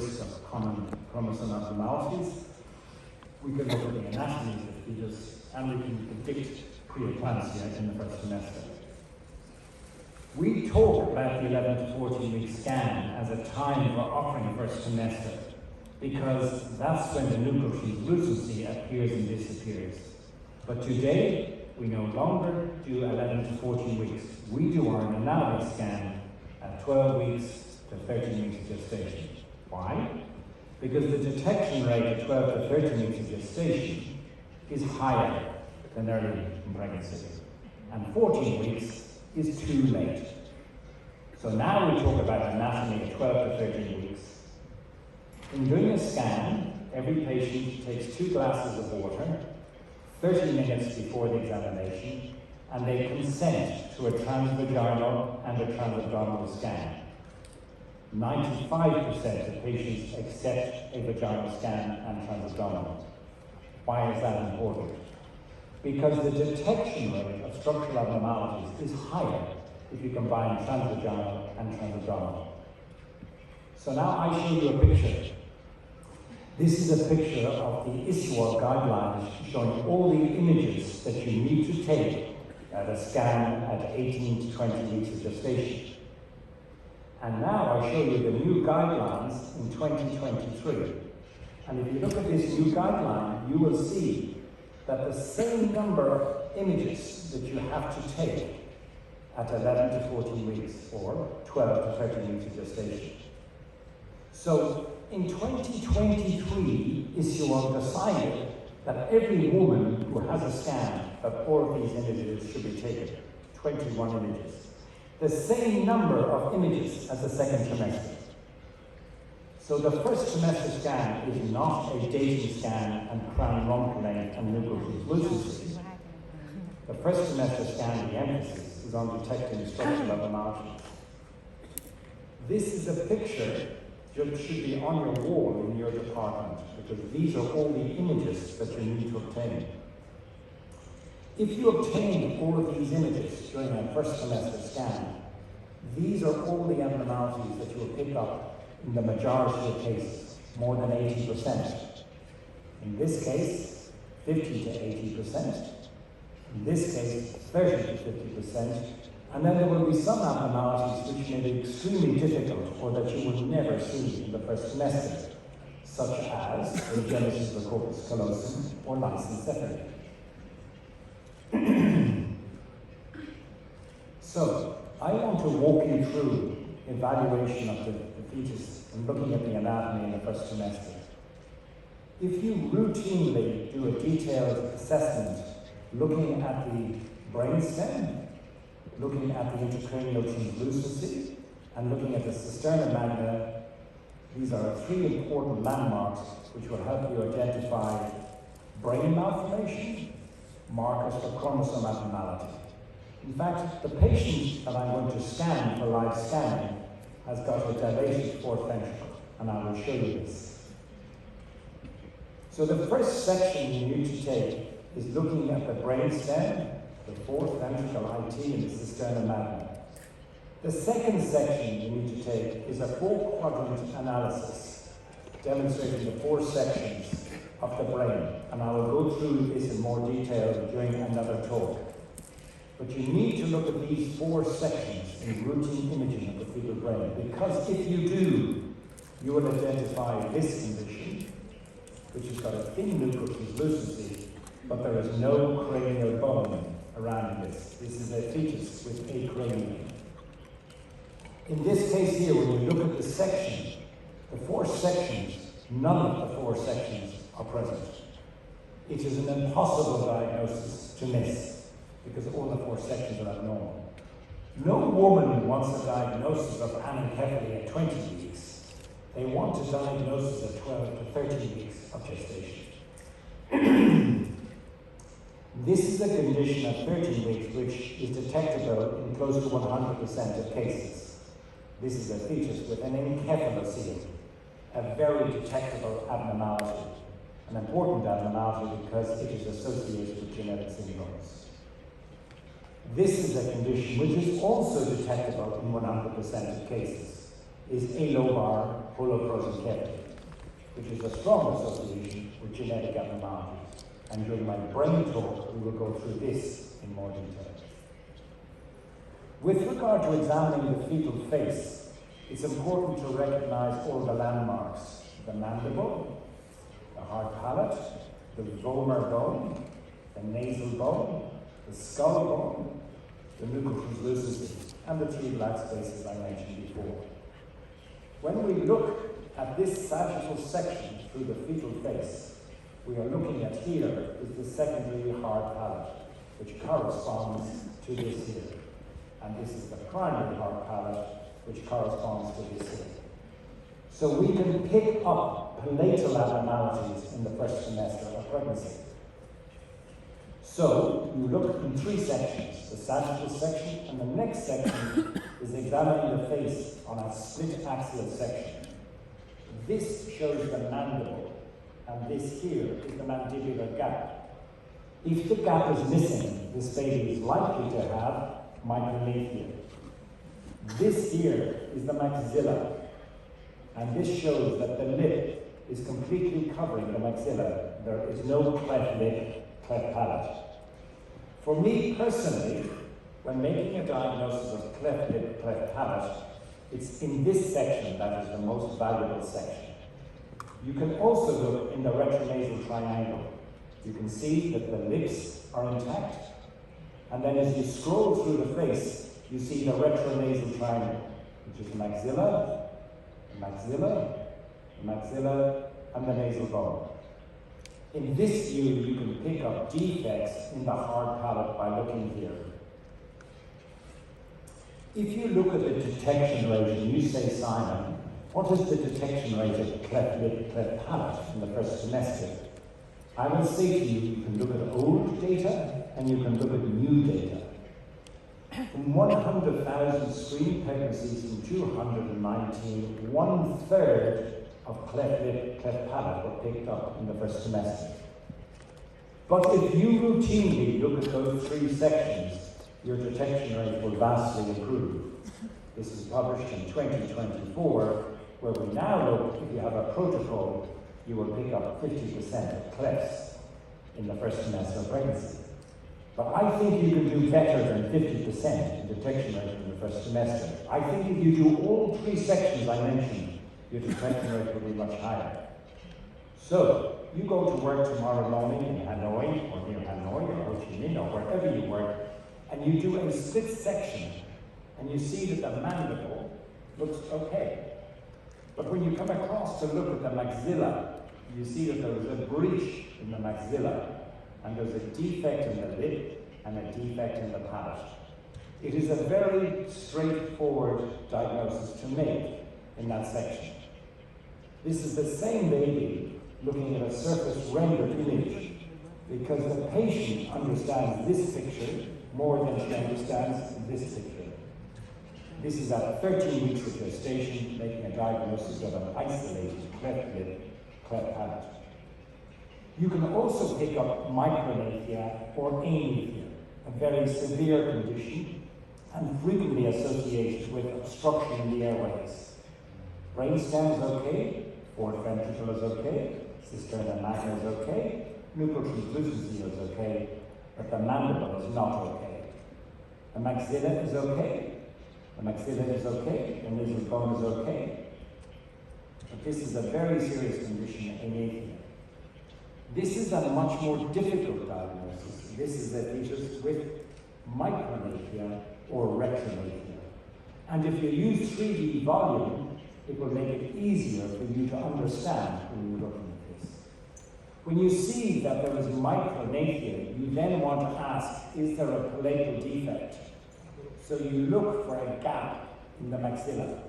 risk of common chromosome abnormalities. We can look at the anatomy of the fetus, and we can predict preeclampsia in the first trimester. We talk about the 11 to 14 week scan as a time for offering first trimester because that's when the nuchal translucency appears and disappears. But today, we no longer do 11 to 14 weeks. We do our analysis scan at 12 weeks to 13 weeks of gestation. Why? Because the detection rate at 12 to 13 weeks of gestation is higher than early in pregnancy. And 14 weeks is too late. So now we talk about anatomy at 12 to 13 weeks. In doing a scan, every patient takes 2 glasses of water 30 minutes before the examination, and they consent to a transvaginal and a transabdominal scan. 95% of patients accept a vaginal scan and transabdominal. Why is that important? Because the detection rate of structural abnormalities is higher if you combine transvaginal and transabdominal. So now I show you a picture. This is a picture of the ISUA guidelines showing all the images that you need to take at a scan at 18 to 20 weeks of gestation. And now I show you the new guidelines in 2023. And if you look at this new guideline, you will see that the same number of images that you have to take at 11 to 14 weeks or 12 to 13 weeks of gestation. So in 2023, ISUA decided that every woman who has a scan of all of these images should be taken, 21 images. The same number of images as the second trimester. So the first trimester scan is not a dating scan and crown rump length and nuchal translucency. The first trimester scan, the emphasis is on detecting structural abnormalities. This is a picture that should be on your wall in your department, because these are all the images that you need to obtain. If you obtain all of these images during a first trimester scan, these are all the abnormalities that you will pick up in the majority of cases, more than 80%. In this case, 50 to 80%. In this case, 30 to 50%. And then there will be some abnormalities which may be extremely difficult or that you will never see in the first trimester, such as the genesis of the corpus callosum or lyssencephaly. So, I want to walk you through evaluation of the fetus and looking at the anatomy in the first trimester. If you routinely do a detailed assessment looking at the brainstem, looking at the intracranial translucency, and looking at the cisterna magna, these are 3 important landmarks which will help you identify brain malformation, markers for chromosome abnormality. In fact, the patient that I'm going to scan for live scanning has got a dilated fourth ventricle, and I will show you this. So the first section you need to take is looking at the brainstem, the fourth ventricle IT, and the cisterna magna. The second section you need to take is a 4-quadrant analysis, demonstrating the 4 sections of the brain, and I will go through this in more detail during another talk. But you need to look at these 4 sections in routine imaging of the fetal brain, because if you do, you will identify this condition, which has got a thin nuchal translucency, but there is no cranial bone around this. This is a fetus with a cranium. In this case here, when you look at the section, the 4 sections, none of the 4 sections are present. It is an impossible diagnosis to miss, because all the 4 sections are abnormal. No woman wants a diagnosis of anencephaly at 20 weeks. They want a diagnosis at 12 to 13 weeks of gestation. This is a condition at 13 weeks which is detectable in close to 100% of cases. This is a fetus with an encephalocele, a very detectable abnormality, an important abnormality because it is associated with genetic syndromes. This is a condition which is also detectable in 100% of cases, is alobar holoprosen cavity, which is a strong association with genetic abnormalities. And during my brain talk, we will go through this in more detail. With regard to examining the fetal face, it's important to recognize all the landmarks: the mandible, the hard palate, the vomer bone, the nasal bone, the skull bone, the nuchal translucency, and the three black spaces I mentioned before. When we look at this sagittal section through the fetal face, we are looking at here is the secondary hard palate, which corresponds to this here. And this is the primary hard palate, which corresponds to this here. So we can pick up palatal abnormalities in the first semester of pregnancy. So you look in three sections: the sagittal section, and the next section is examining the face on a split axial section. This shows the mandible, and this here is the mandibular gap. If the gap is missing, this baby is likely to have micronephria. This here is the maxilla, and this shows that the lip is completely covering the maxilla. There is no cleft lip, cleft palate. For me personally, when making a diagnosis of cleft lip, cleft palate, it's in this section that is the most valuable section. You can also look in the retronasal triangle. You can see that the lips are intact, and then as you scroll through the face, you see the retronasal triangle, which is the maxilla, the maxilla, the maxilla, and the nasal bone. In this view, you can pick up defects in the hard palate by looking here. If you look at the detection rate and you say, Simon, what is the detection rate of cleft lip, cleft palate in the first semester? I will say to you, you can look at old data and you can look at new data. From 100,000 screened pregnancies in 219, 1/3 of cleft lip, cleft palate were picked up in the first semester. But if you routinely look at those three sections, your detection rate will vastly improve. This is published in 2024, where we now look, if you have a protocol, you will pick up 50% of clefts in the first semester of pregnancy. But I think you can do better than 50% in detection rate in the first semester. I think if you do all three sections I mentioned, your detection rate will be much higher. So, you go to work tomorrow morning in Hanoi, or near Hanoi, or Ho Chi Minh, or wherever you work, and you do a split section, and you see that the mandible looks okay. But when you come across to look at the maxilla, you see that there is a breach in the maxilla, and there's a defect in the lip and a defect in the palate. It is a very straightforward diagnosis to make in that section. This is the same baby looking at a surface rendered image, because the patient understands this picture more than she understands this picture. This is at 13 weeks of gestation, making a diagnosis of an isolated cleft lip, cleft palate. You can also pick up micronephria or anephria, a very severe condition and frequently associated with obstruction in the airways. Brainstem is okay, fourth ventricle is okay, cisterna magna is okay, nuchal translucency is okay, but the mandible is not okay. The maxilla is okay, the maxilla is okay, the nasal bone is okay. But this is a very serious condition, anephria. This is a much more difficult diagnosis. This is a fetus with micronephria or retronephria. And if you use 3D volume, it will make it easier for you to understand when you're looking at this. When you see that there is micronephria, you then want to ask, is there a palatal defect? So you look for a gap in the maxilla.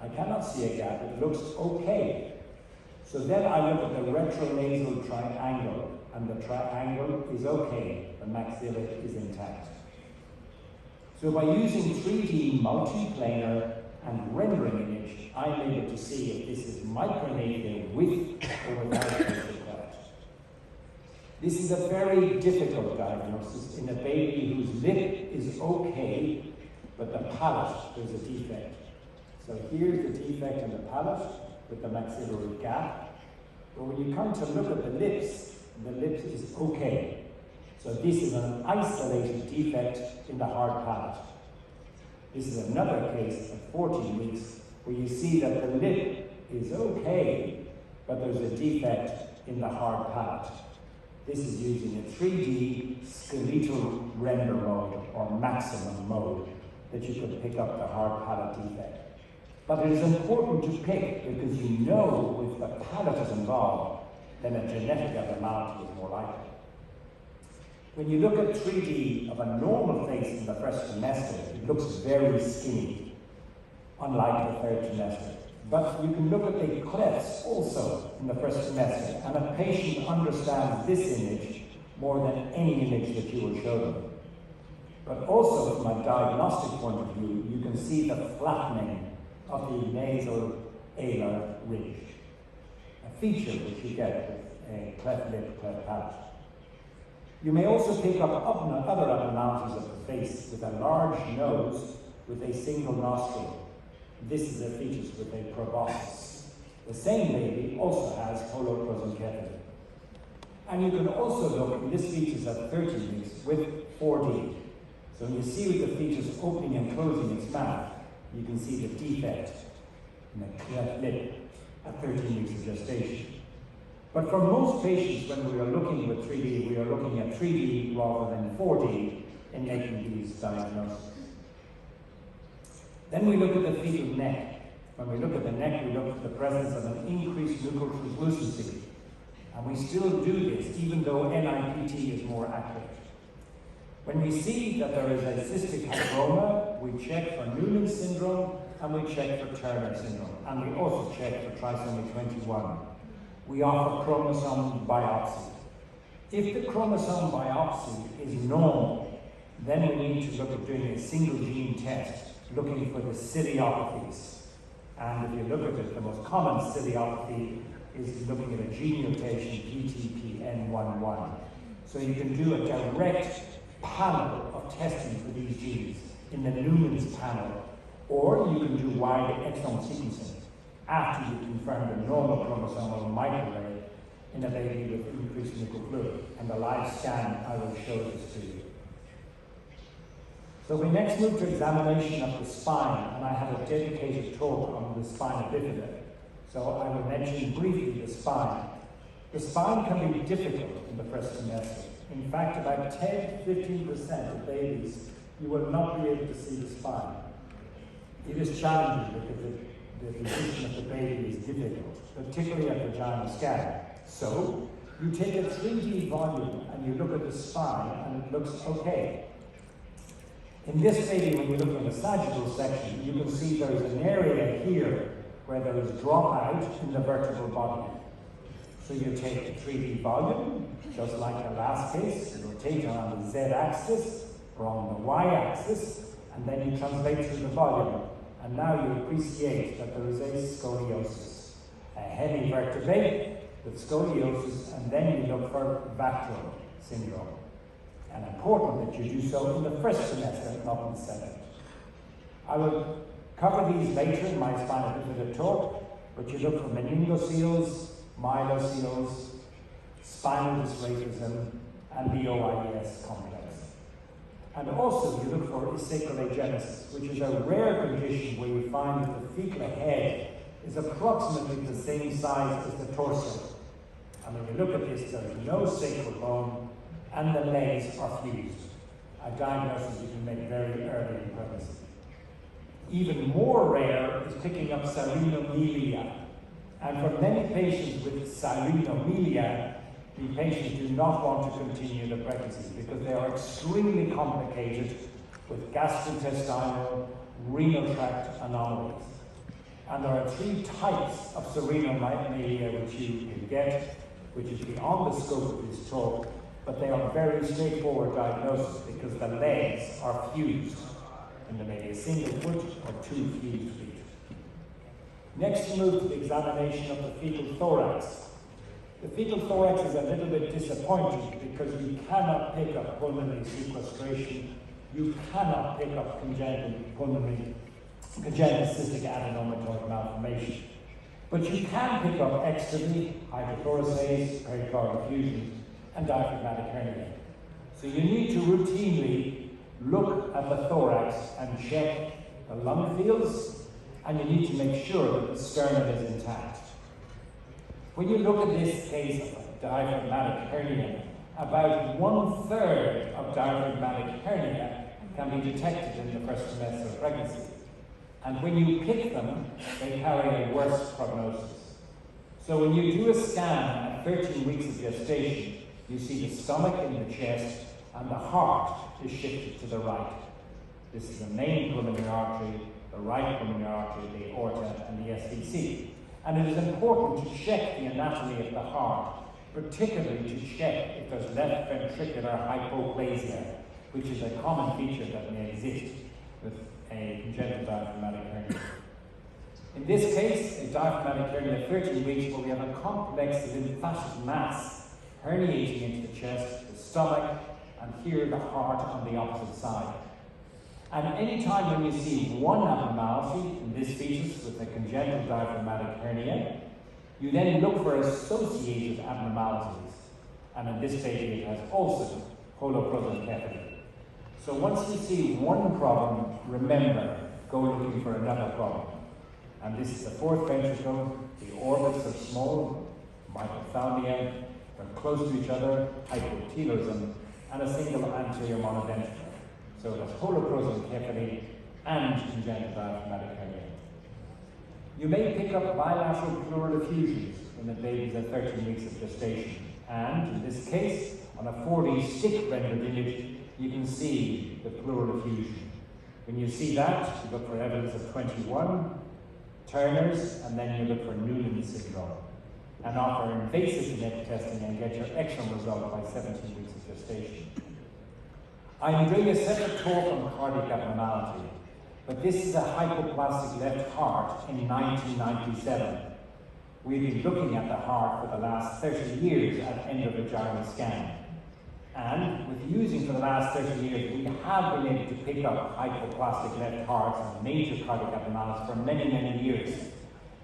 I cannot see a gap, it looks okay. So then I look at the retronasal triangle, and the triangle is okay, the maxilla is intact. So by using 3D multiplanar and rendering image, I'm able to see if this is micronephria with or without facial cleft. This is a very difficult diagnosis in a baby whose lip is okay, but the palate, there's a defect. So here's the defect in the palate, with the maxillary gap. But when you come to look at the lips is okay. So this is an isolated defect in the hard palate. This is another case at 14 weeks where you see that the lip is okay, but there's a defect in the hard palate. This is using a 3D skeletal render mode or maximum mode that you can pick up the hard palate defect. But it is important to pick because you know if the palate is involved, then a genetic abnormality is more likely. When you look at 3D of a normal face in the first trimester, it looks very skinny, unlike the third trimester. But you can look at the clefts also in the first trimester, and a patient understands this image more than any image that you will show them. But also from a diagnostic point of view, you can see the flattening of the nasal alar ridge, a feature which you get with a cleft lip, cleft palate. You may also pick up other abnormalities of the face with a large nose with a single nostril. This is a fetus with a proboscis. The same baby also has holoprosencephaly. And you can also look at this fetus at 30 weeks with 4D. So when you see with the fetus opening and closing its mouth, you can see the defect in the cleft lip at 13 weeks of gestation. But for most patients, when we are looking with 3D, we are looking at 3D rather than 4D in making these diagnoses. Then we look at the fetal neck. When we look at the neck, we look at the presence of an increased nuchal translucency. And we still do this, even though NIPT is more accurate. When we see that there is a cystic hygroma, we check for Noonan syndrome, and we check for Turner syndrome. And we also check for trisomy 21. We offer chromosome biopsy. If the chromosome biopsy is normal, then we need to look at doing a single gene test, looking for the ciliopathies. And if you look at it, the most common ciliopathy is looking at a gene mutation, PTPN11. So you can do a direct panel of testing for these genes in the Noonan's panel, or you can do wide exome sequencing after you confirm the normal chromosomal microarray in a baby with increased nuchal fluid. And the live scan, I will show this to you. So we next move to examination of the spine, and I have a dedicated talk on the spina bifida. So I will mention briefly the spine. The spine can be difficult in the first trimester. In fact, about 10-15% of babies, you will not be able to see the spine. It is challenging because the position of the baby is difficult, particularly at vaginal scan. So you take a 3D volume and you look at the spine and it looks okay. In this baby, when you look at the sagittal section, you can see there is an area here where there is dropout in the vertebral body. So you take the 3D volume, just like the last case, you rotate it on the z-axis or on the y-axis, and then you translate through the volume. And now you appreciate that there is a scoliosis, a heavy vertebrae with scoliosis, and then you look for Vactron syndrome. And important that you do so in the first semester, not in the second. I will cover these later in my spina bifida talk, but you look for meningoceles, myeloceles, spinal dysraphism, and the OIES complex. And also you look for acromegaly, which is a rare condition where you find that the fecal head is approximately the same size as the torso. And when you look at this, there is no sacral bone, and the legs are fused. A diagnosis you can make very early in pregnancy. Even more rare is picking up cyanomelia. And for many patients with cyanomelia, the patients do not want to continue the pregnancy because they are extremely complicated with gastrointestinal, renal tract anomalies. And there are 3 types of cyanomelia which you can get, which is beyond the scope of this talk, but they are very straightforward diagnosis because the legs are fused, and there may be a single foot or 2 fused feet. Next, we move to the examination of the fetal thorax. The fetal thorax is a little bit disappointing because you cannot pick up pulmonary sequestration, you cannot pick up congenital cystic adenomatoid malformation. But you can pick up externally hypochlorous, pericardial effusions, and diaphragmatic hernia. So you need to routinely look at the thorax and check the lung fields, and you need to make sure that the sternum is intact. When you look at this case of diaphragmatic hernia, about 1/3 of diaphragmatic hernia can be detected in the first trimester of pregnancy. And when you pick them, they carry a worse prognosis. So when you do a scan at 13 weeks of gestation, you see the stomach in the chest and the heart is shifted to the right. This is the main pulmonary artery, the right pulmonary artery, the aorta, and the SVC. And it is important to check the anatomy of the heart, particularly to check if there's left ventricular hypoplasia, which is a common feature that may exist with a congenital diaphragmatic hernia. In this case, a diaphragmatic hernia at 13 weeks, where we have a complex lymphatic mass herniating into the chest, the stomach, and here the heart on the opposite side. And any time when you see one abnormality in this fetus with a congenital diaphragmatic hernia, you then look for associated abnormalities. And in this baby, it has also holoprosencephaly. So once you see one problem, remember, go looking for another problem. And this is the fourth ventricle, the orbits are small, microphthalmia, they're close to each other, hypotelorism, and a single anterior monoventricle. So it has holoprosencephaly and congenital diaphragmatic hernia. You may pick up bilateral pleural effusions when the baby's at 13 weeks of gestation. And in this case, on a 4D stick rendered image, you can see the pleural effusion. When you see that, you look for evidence of 21, Turner's, and then you look for Noonan syndrome. And offer invasive genetic testing and get your exome result by 17 weeks of gestation. I'm doing a separate talk on cardiac abnormality, but this is a hypoplastic left heart in 1997. We've been looking at the heart for the last 30 years at endovaginal scan. And with using for the last 30 years, we have been able to pick up hypoplastic left hearts and major cardiac abnormalities for many, many years.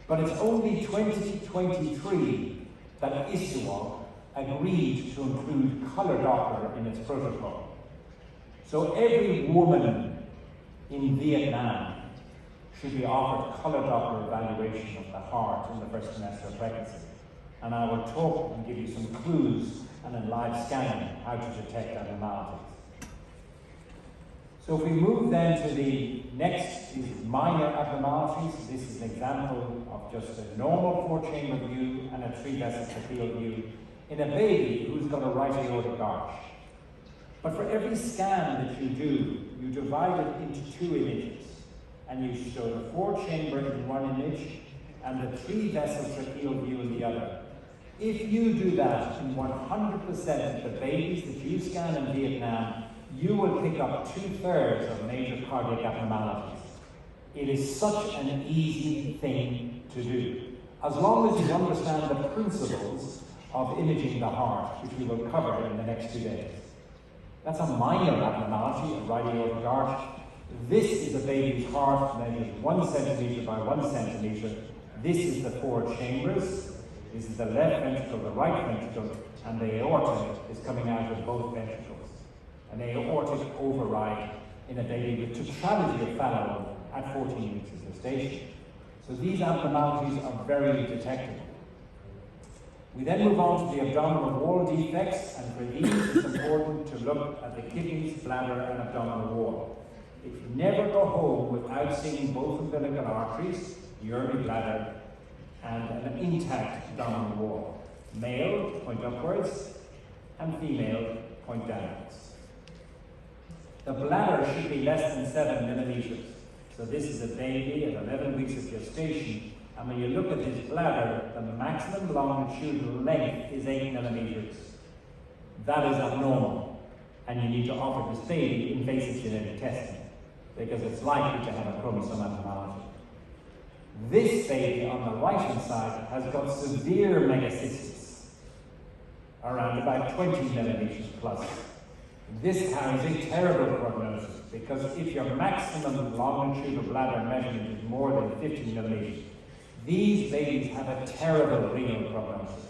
But it's only 2023 that ISUOG agreed to include color Doppler in its protocol. So every woman in Vietnam should be offered color Doppler evaluation of the heart in the first trimester of pregnancy. And I will talk and give you some clues and in live scanning how to detect abnormalities. So if we move then to the next is minor abnormalities. This is an example of just a normal 4-chamber view and a 3-vessel tracheal view in a baby who's got a right aortic arch. But for every scan that you do, you divide it into 2 images. And you show the 4-chamber in one image and the 3-vessel tracheal view in the other. If you do that in 100% of the babies that you scan in Vietnam, you will pick up 2/3 of major cardiac abnormalities. It is such an easy thing to do, as long as you understand the principles of imaging the heart, which we will cover in the next 2 days. That's a minor abnormality, a right aortic arch. This is a baby's heart measured 1 centimeter by 1 centimeter. This is the 4 chambers. This is the left ventricle, the right ventricle, and the aorta is coming out of both ventricles. An aortic override in a baby with tetralogy of Fallot at 14 weeks of gestation. So these abnormalities are very detectable. We then move on to the abdominal wall defects, and for these it's important to look at the kidneys, bladder, and abdominal wall. If you never go home without seeing both umbilical arteries, urinary bladder, and an intact abdominal wall. Male, point upwards, and female, point downwards. The bladder should be less than 7 millimeters. So this is a baby at 11 weeks of gestation, and when you look at his bladder, the maximum longitudinal length is 8 millimeters. That is abnormal, and you need to offer this baby invasive genetic testing, because it's likely to have a chromosome abnormality. This baby on the right-hand side has got severe megacystis, around about 20 millimeters plus. This carries a terrible prognosis, because if your maximum longitudinal bladder measurement is more than 15 millimeters, these babies have a terrible renal prognosis.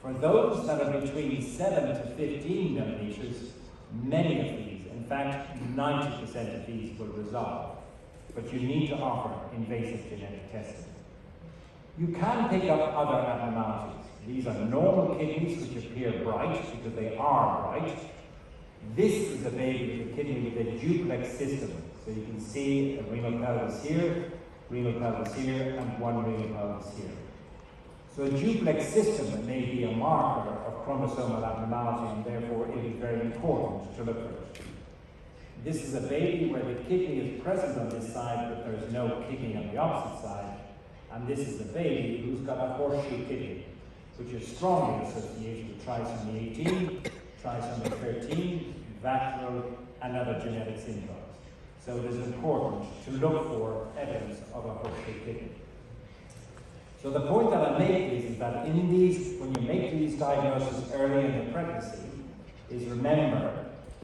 For those that are between 7 to 15 millimeters, many of these, in fact 90% of these, will resolve. But you need to offer invasive genetic testing. You can pick up other abnormalities. These are normal kidneys which appear bright because they are bright. This is a baby with a kidney with a duplex system. So you can see a renal pelvis here, and one renal pelvis here. So a duplex system may be a marker of chromosomal abnormality, and therefore it is very important to look for it. This is a baby where the kidney is present on this side, but there is no kidney on the opposite side. And this is a baby who's got a horseshoe kidney, which is strongly associated with trisomy 18, trisomy 13, VACTERL, and other genetic syndromes. So it is important to look for evidence of a horseshoe kidney. So the point that I make is that in these, when you make these diagnoses early in the pregnancy, is remember